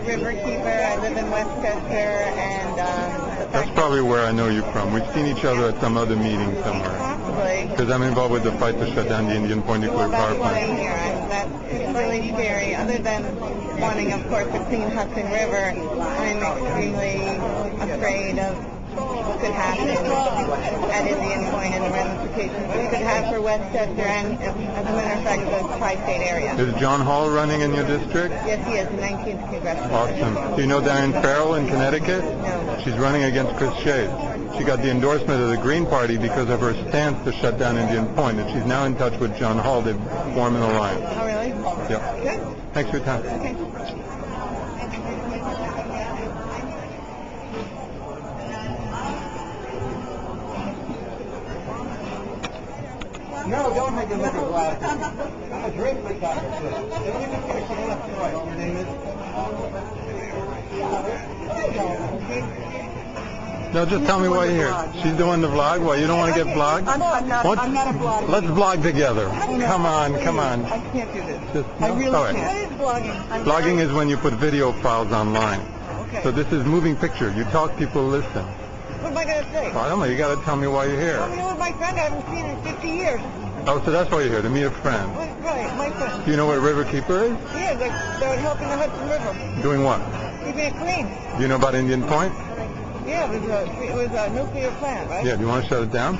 Riverkeeper. I live in Westchester, and that's probably where I know you from. We've seen each other at some other meeting somewhere. Possibly. Because I'm involved with the fight to shut down the Indian Point nuclear power That's why I'm plant. here. It's really scary. Other than wanting, of course, a clean Hudson River, I'm extremely afraid of what could happen at Indian Point and the ramifications it could have for Westchester and, as a matter of fact, the tri-state area. Is John Hall running in your district? Yes, he is, the 19th Congressional. Awesome. Do you know Diane Farrell in Connecticut? No. She's running against Chris Shays. She got the endorsement of the Green Party because of her stance to shut down Indian Point, and she's now in touch with John Hall to form an alliance. Oh, really? Yep. Good. Thanks for your time. Okay. No, don't make it look at glasses. I'm a drink with that. Your name is? No, just tell me why you're here. She's doing the vlog. Why, you don't want to get vlogged? I'm not a vlogger. Let's vlog together. Come on, come on. I can't do this. Just, I really all right. can't. What is vlogging? Vlogging is when you put video files online. Okay. So this is moving picture. You talk, people listen. What am I going to say? Well, I don't know. You got to tell me why you're here. I'm here with my friend I haven't seen in 50 years. Oh, so that's why you're here, to meet a friend. Right, my friend. Do you know what Riverkeeper is? Yeah, they're helping the Hudson River. Doing what? Keeping it clean. Do you know about Indian Point? Yeah, it was a nuclear plant, right? Yeah, do you want to shut it down?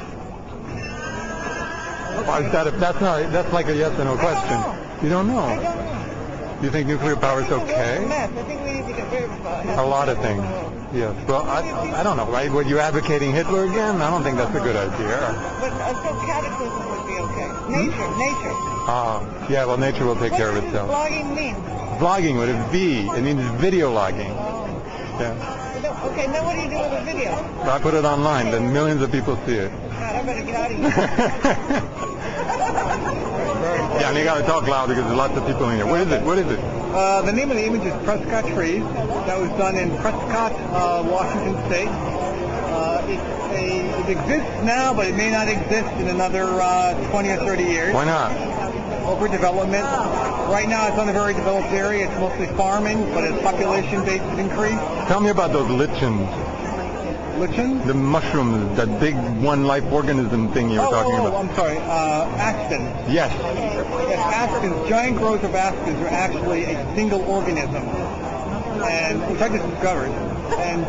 Why is that that's like a yes or no question. You don't know. I don't know. Do you think nuclear power is okay? I think we need to get rid of A lot of things. Yes. Well, I don't know. Right? Were you advocating Hitler again? I don't think that's a good idea. But so cataclysm would be okay. Nature. Yeah. Well, nature will take care of itself. What does vlogging mean? Vlogging with a V. It means video logging. Yeah. Okay, now what do you do with a video? I put it online, then millions of people see it. God, I better get out of here. Yeah, and you got to talk loud because there's lots of people in here. What is it? The name of the image is Prescott Trees. That was done in Prescott, Washington State. It exists now, but it may not exist in another 20 or 30 years. Why not? Overdevelopment. Right now it's not a very developed area. It's mostly farming, but as population base has increased. Tell me about those lichens. Lichen? The mushrooms, that big one life organism thing you were talking about. I'm sorry. Aspens. Yes. Yes, aspens, giant growth of aspens are actually a single organism, and which I just discovered. And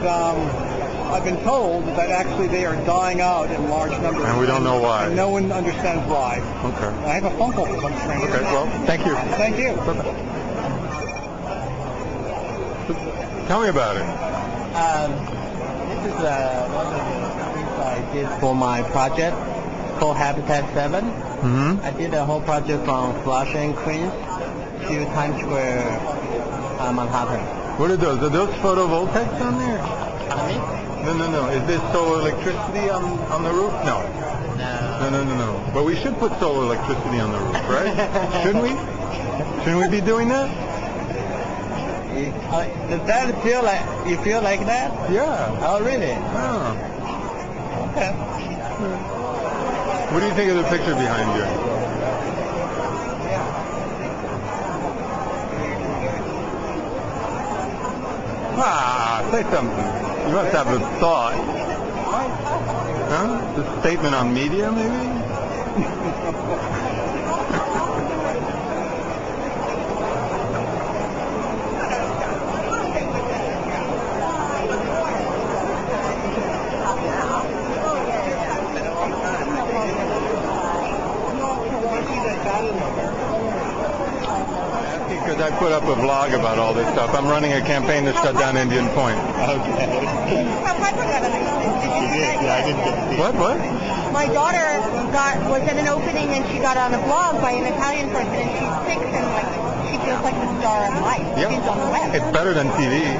I've been told that actually they are dying out in large numbers. And we don't know why. And no one understands why. Okay. I have a phone call for some strange. Okay, well, thank you. Thank you. Bye-bye. Tell me about it. This is one of the things I did for my project called Habitat 7. Mm-hmm. I did a whole project from Flushing, Queens to Times Square, Manhattan. What are those? Are those photovoltaics on there? No. Is there solar electricity on the roof? No. No. But we should put solar electricity on the roof, right? Shouldn't we? Shouldn't we be doing that? Does that feel like, you feel like that? Yeah. Oh, really? Oh. Okay. What do you think of the picture behind you? Say something. You must have a thought. Huh? A statement on media, maybe? Because I put up a vlog about all this stuff. I'm running a campaign to shut down Indian Point. Yeah, I didn't get to see it. What? My daughter was at an opening and she got on a blog by an Italian person and she's 6 and she feels like the star of life. Yep. She's on the web. It's better than TV. She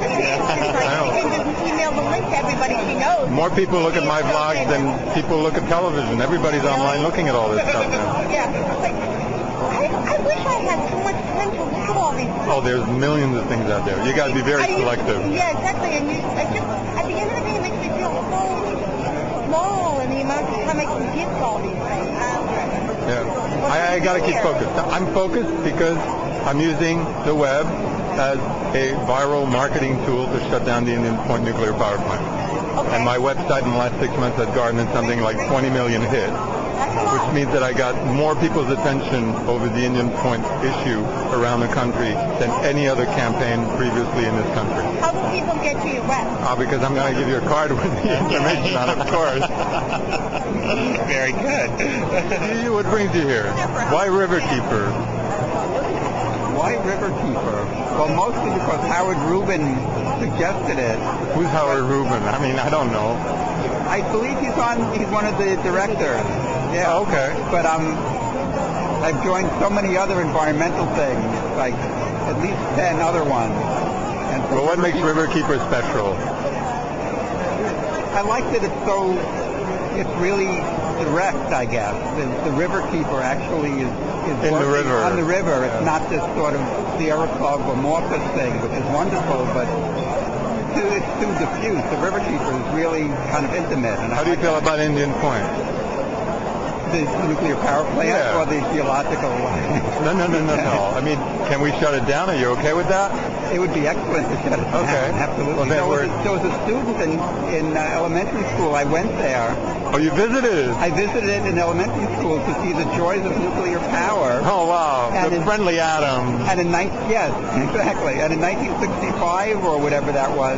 can just email the link to everybody she knows. More people look at my vlogs than people look at television. Everybody's online looking at all this stuff now. Yeah. I wish I had so much time to look at all these things. Oh, there's millions of things out there. You got to be very selective. Yeah, exactly. And at the end of the day, it makes me feel so small in the amount of time I can give to all these things. Yeah. I got to keep focused. I'm focused because I'm using the web as a viral marketing tool to shut down the Indian Point nuclear power plant. Okay. And my website in the last 6 months has garnered something like 20 million hits, which means that I got more people's attention over the Indian Point issue around the country than any other campaign previously in this country. How do people get to your web? Because I'm going to give you a card with the information on it, of course. Very good. What brings you here? Why Riverkeeper? Why Riverkeeper? Well, mostly because Howard Rubin suggested it. Who's Howard Rubin? I mean, I don't know. I believe he's one of the directors. Yeah. Oh, okay. But I've joined so many other environmental things, like at least 10 other ones. And so Well, what makes Riverkeeper special? I like that it's really direct, I guess. The Riverkeeper actually is In the working river. on the river. It's not this sort of Sierra amorphous thing, which is wonderful, but it's too diffuse. The Riverkeeper is really kind of intimate. And How do you feel about Indian Point? the nuclear power plant Yeah. or the geological? No. I mean, can we shut it down? Are you okay with that? It would be excellent to shut it down. Okay. Absolutely. Well, then There was a student in elementary school. I went there. Oh, you visited? I visited it in elementary school to see the joys of nuclear power. Oh, wow. And The in- friendly atom. And yes, exactly. And in 1965 or whatever that was,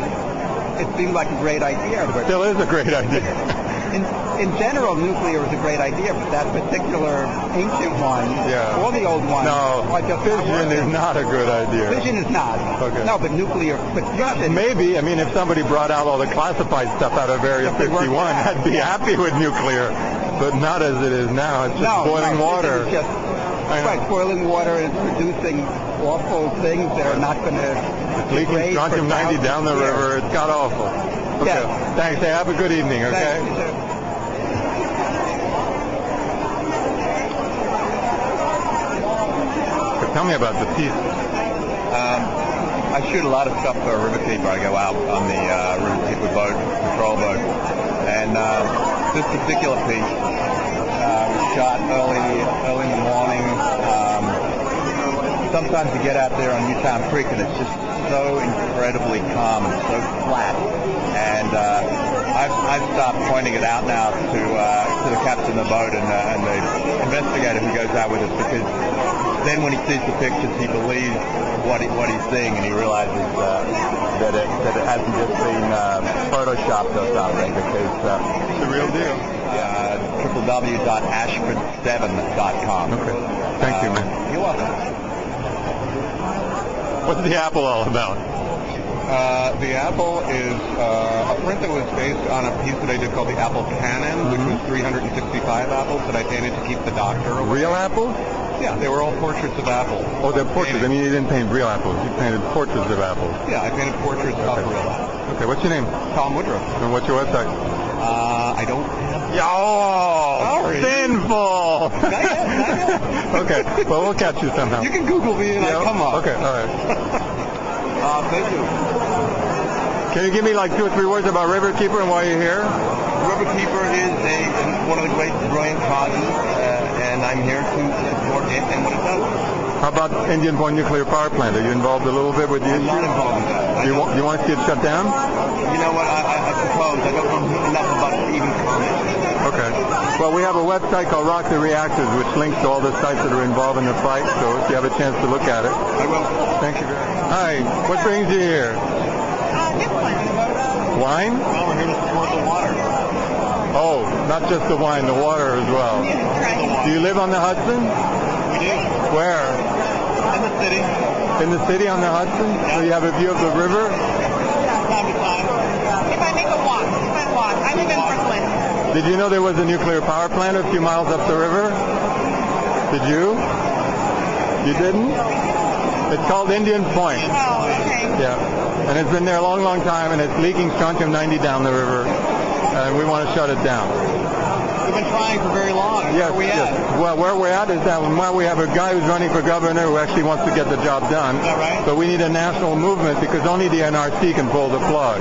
it seemed like a great idea. But Still is a great idea. in general, nuclear is a great idea, but that particular ancient one, Yeah. all the old ones, No, are just not fission is working. not a good idea. Fission is not. Okay. No, but fusion. Maybe, I mean, if somebody brought out all the classified stuff out of Area If it worked 51, out. I'd be happy with nuclear, but not as it is now. It's just boiling no, water. It's just, I know. right, boiling water and producing awful things that are not going to It's leaking strontium 90 down the river. It's got awful. Okay. Yeah. Thanks. Hey, have a good evening, okay? Tell me about the piece. I shoot a lot of stuff for Riverkeeper. I go out on the Riverkeeper boat, patrol boat, and this particular piece was shot early in the morning. Sometimes you get out there on Newtown Creek and it's just so incredibly calm and so flat. And I've stopped pointing it out now to the captain of the boat and the investigator who goes out with us, because then when he sees the pictures, he believes what he's seeing, and he realizes that it hasn't just been photoshopped or something, because It's the real deal. www.ashford7.com. Okay. Thank you, man. You're welcome. What's the apple all about? The apple is a print that was based on a piece that I did called the Apple Cannon, which was 365 apples that I painted to keep the doctor away. Real apples? Yeah, they were all portraits of apples. Oh, they're portraits. I mean, you didn't paint real apples. You painted portraits of apples. Yeah, I painted portraits of real apples. Okay, what's your name? Tom Woodruff. And what's your website? I don't have... Oh, Sorry. sinful! Not yet. Okay, well, we'll catch you somehow. You can Google me and I come up. Okay, all right. Thank you. Can you give me like 2 or 3 words about Riverkeeper and why you're here? Riverkeeper is one of the great, brilliant causes, and I'm here to support it and what it does. How about Indian Point nuclear power plant? Are you involved a little bit with the I'm issue? not involved in that. You want to see it shut down? You know what, I suppose. I don't know enough about it to even comment. Okay. Well, we have a website called Rock the Reactors, which links to all the sites that are involved in the fight, so if you have a chance to look at it. I will. Thank you very much. Hi, what brings you here? This one. Wine? Well, we're here to support the water. Oh, not just the wine, the water as well. Right. Do you live on the Hudson? We do. Where? In the city. In the city on the Hudson? So you have a view of the river? Time to time. If I make a walk, I live in Brooklyn. Did you know there was a nuclear power plant a few miles up the river? Did you? You didn't? It's called Indian Point. Oh, okay. Yeah. And it's been there a long, long time, and it's leaking strontium 90 down the river. And we want to shut it down. We've been trying for very long. Yes, Where are we at? yes. Well, where we're at is that we have a guy who's running for governor who actually wants to get the job done. Is that right? But we need a national movement because only the NRC can pull the plug.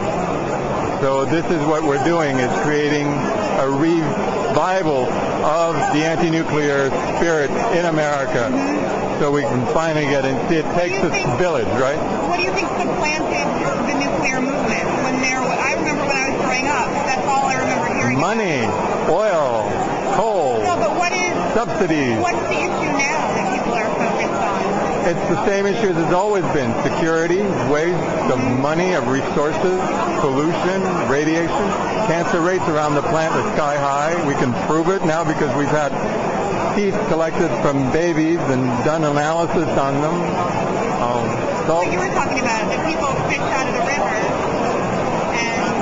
So this is what we're doing, is creating a revival of the anti-nuclear spirit in America, so we can finally get in. See, it takes a village, right? What do you think supplanted the nuclear movement? I remember when I was growing up, that's all I remember hearing. Money, oil, coal, No, but subsidies. what's the issue now that people are focused on? It's the same issue as it's always been. Security, waste of money, of resources, pollution, radiation. Cancer rates around the planet are sky high. We can prove it now because we've had teeth collected from babies and done analysis on them. So you were talking about the people fish out of the rivers and